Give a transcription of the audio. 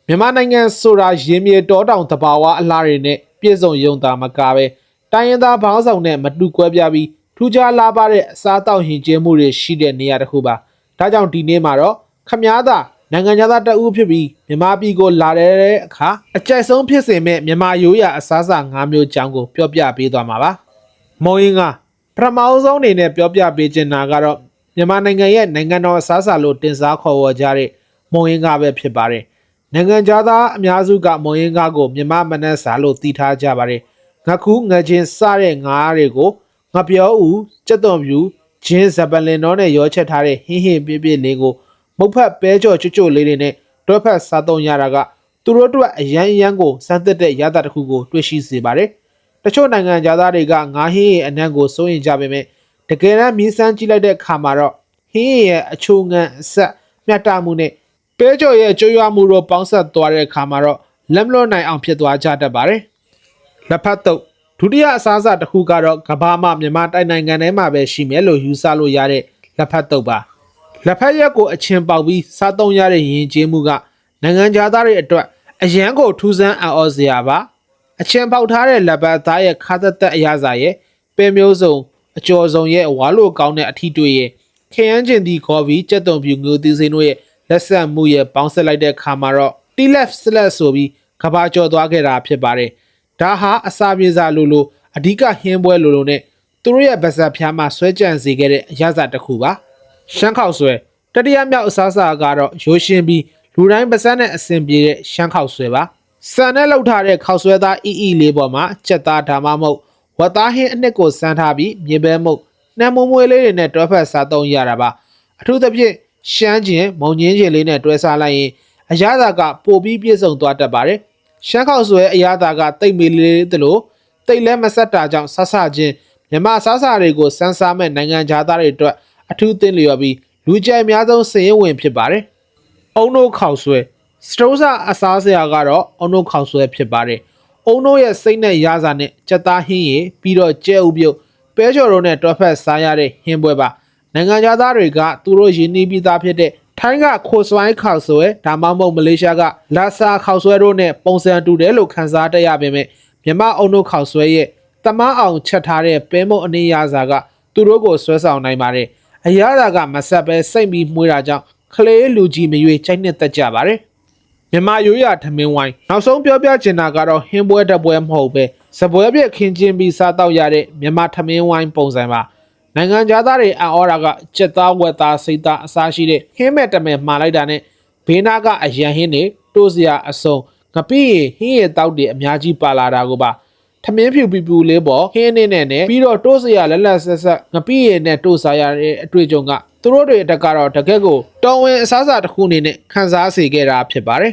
မြန်မာနိုင်ငံဆိုတာရေမြေတောတောင်တဘာဝအလားတွေနဲ့ပြည့်စုံရုံသာမကပဲတိုင်းရင်းသားဘောင်းဆောင်နဲ့မတူကွဲပြားပြီးထူးခြားလာပါတဲ့အစားအသောက်ယဉ်ကျေးမှုတွေရှိတဲ့နေရာတစ်ခုပါဒါကြောင့်ဒီနေ့မှာတော့ခမားသာနိုင်ငံသားတအုပ်ဖြစ်ပြီးမြန်မာပြည်ကိုလာတဲ့အခါအကြိုက်ဆုံးဖြစ်စေမဲ့မြန်မာရိုးရာအစားအစာ၅မျိုးကြောင်းကိုပြောပြပေးသွားမှာပါမော်ရင်ကပထမဆုံးအနေနဲ့ပြောပြပေးချင်တာကတော့မြန်မာနိုင်ငံရဲ့နိုင်ငံတော်အစားအစာလို့တင်စားခေါ်ဝေါ်ကြတဲ့မော်ရင်ကပဲဖြစ်ပါတယ်နိုင်ငံသားအများစုကမော်ရင်ကားကိုမြန်မာမနက်စာလို့သိထားကြပါတယ်။ငါခုငချင်းစတဲ့ငါးတွေကိုငါပြောဦးစက်သွန်ပြူဂျင်းဇပလင်တော်နဲ့ရောချက်ထားတဲ့ဟင်းဟင်းပြည့်ပြည့်လေးကိုမုတ်ဖက်ပဲကြော်ချွတ်ချွတ်လေးတွေနဲ့တွဲဖက်စားသုံးရတာကသူတို့အတွက်အရန်ကိုစမ်းသစ်တဲ့ရတာတစ်ခုကိုတွေ့ရှိစေပါတယ်။တချို့နိုင်ငံသားတွေကငါးဟင်းရဲ့အနံ့ကိုစိုးရင်ကြပေမဲ့တကယ်တမ်းမြင်းစမ်းကြည့်လိုက်တဲ့အခါမှာတော့ဟင်းရဲ့အချိုငန်အဆက်မြတ်တာမှုနဲ့ပဲကြော်ရဲ့ကြွရွာမှုတို့ပေါင်းဆက်သွားတဲ့အခါမှာတော့လက်မလွတ်နိုင်အောင်ဖြစ်သွားကြတတ်ပါတယ်။လက်ဖက်တုပ်ဒုတိယအစားအစာတစ်ခုကတော့ကဘာမှမြန်မာတိုင်းနိုင်ငံထဲမှာပဲရှိမယ်လို့ယူဆလို့ရတဲ့လက်ဖက်တုပ်ပါ။လက်ဖက်ရက်ကိုအချင်းပေါက်ပြီးစားသုံးရတဲ့ယဉ်ကျေးမှုကနိုင်ငံသားတွေအတွက်အရန်ကိုထူးဆန်းအံ့ဩစရာပါ။အချင်းပေါက်ထားတဲ့လက်ဖက်သားရဲ့ခါသက်သက်အရသာရဲ့ပဲမျိုးစုံအကျော်စုံရဲ့ဝါလို့ကောင်းတဲ့အထီးတွေရဲ့ခရမ်းကျင်ဒီခေါ်ပြီးကြက်သွန်ပြူငိုသီးစိမ်းတို့ရဲ့လက်ဆက်မှုရဲ့ပေါင်းဆက်လိုက်တဲ့ခါမှာတော့ T-left select ဆိုပြီးကဘာကျော်သွားခဲ့တာဖြစ်ပါတယ်။ဒါဟာအစာပြေစာလိုအဓိကဟင်းပွဲလိုနဲ့သူတို့ရဲ့ဗဇက်ဖျားမှာဆွဲကြံစေခဲ့တဲ့အရသာတစ်ခုပါ။ရှမ်းခေါက်ဆွဲတတိယမြောက်အစားအစာကတော့ရိုးရှင်းပြီးလူတိုင်းပါးစပ်နဲ့အဆင်ပြေတဲ့ရှမ်းခေါက်ဆွဲပါ။စံနဲ့လှုပ်ထားတဲ့ခေါက်ဆွဲသားအီလေးပေါ်မှာကြက်သားဒါမှမဟုတ်ဝက်သားဟင်းအနှစ်ကိုစမ်းထားပြီးမြေပဲမုတ်နှမ်းမွေးမွေးလေးတွေနဲ့တွဲဖက်စားသုံးရတာပါ။အထူးသဖြင့်ရှမ်းကျင်မုံညင်းကျင်လေးနဲ့တွဲစားလိုက်ရင်အရသာကပိုပြီးပြည့်စုံသွားတတ်ပါတယ်။ရှမ်းခေါက်ဆွဲအရသာကတိတ်မေးလေးတလို့တိတ်လဲမဆက်တာကြောင့်ဆဆချင်းမြန်မာစားစာတွေကိုစမ်းစားမဲ့နိုင်ငံသားတွေအတွက်အထူးသင့်လျော်ပြီးလူကြိုက်အများဆုံးစည်ရင်ဝင်ဖြစ်ပါတယ်။အုံနိုးခေါက်ဆွဲစတိုးစာအစားစရာကတော့အုံနိုးခေါက်ဆွဲဖြစ်ပါတယ်။အုံနိုးရဲ့စိတ်နဲ့ရစာနဲ့ကြက်သားဟင်းရည်ပြီးတော့ကြဲဥပြုတ်ပဲကြော်တို့နဲ့တွဲဖက်စားရတဲ့ဟင်းပွဲပါနိုင်ငံသားတွေကသူတို့ရင်းနှီးပြီးသားဖြစ်တဲ့ထိုင်းကခိုဆွိုင်းခေါက်ဆွဲဒါမှမဟုတ်မလေးရှားကလာဆာခေါက်ဆွဲတို့နဲ့ပုံစံတူတယ်လို့ခန်းစားတတ်ရပေမဲ့မြန်မာအုံနိုးခေါက်ဆွဲရဲ့တမန်းအောင်ချက်ထားတဲ့ပဲမုတ်အနေရစာကသူတို့ကိုဆွဲဆောင်နိုင်ပါတယ်အရသာကမဆက်ပဲစိတ်ပြီးမှုတာကြောင့်ကလေးလူကြီးမရွေးချိုက်နှစ်သက်ကြပါတယ်မြန်မာရိုးရာထမင်းဝိုင်းနောက်ဆုံးပြောပြချင်တာကတော့ဟင်းပွဲတပွဲမဟုတ်ပဲစပွဲပြက်ခင်းချင်းပြီးစားတော့ရတဲ့မြန်မာထမင်းဝိုင်းပုံစံပါနိုင်ငံသားတွေအံ့ဩတာကကြက်သားဝက်သားစိတ်သားအစားရှိတဲ့ဟင်းမဲ့တမဲမှာလိုက်တာနဲ့ဘေးနာကအရန်ဟင်းတွေတိုးစရာအစုံငပိဟင်းရတောက်တွေအများကြီးပါလာတာကိုပါထမင်းဖြူပြူလေးပေါ်ဟင်းနဲ့ပြီးတော့တိုးစရာလက်ဆက်ငပိရနဲ့တိုးစားရတဲ့အတွေ့အကြုံကသူတို့တွေအတက်ကတော့တကက်ကိုတော်ဝင်အစားအစာတစ်ခုအနေနဲ့ခန်းစားစေခဲ့တာဖြစ်ပါတယ်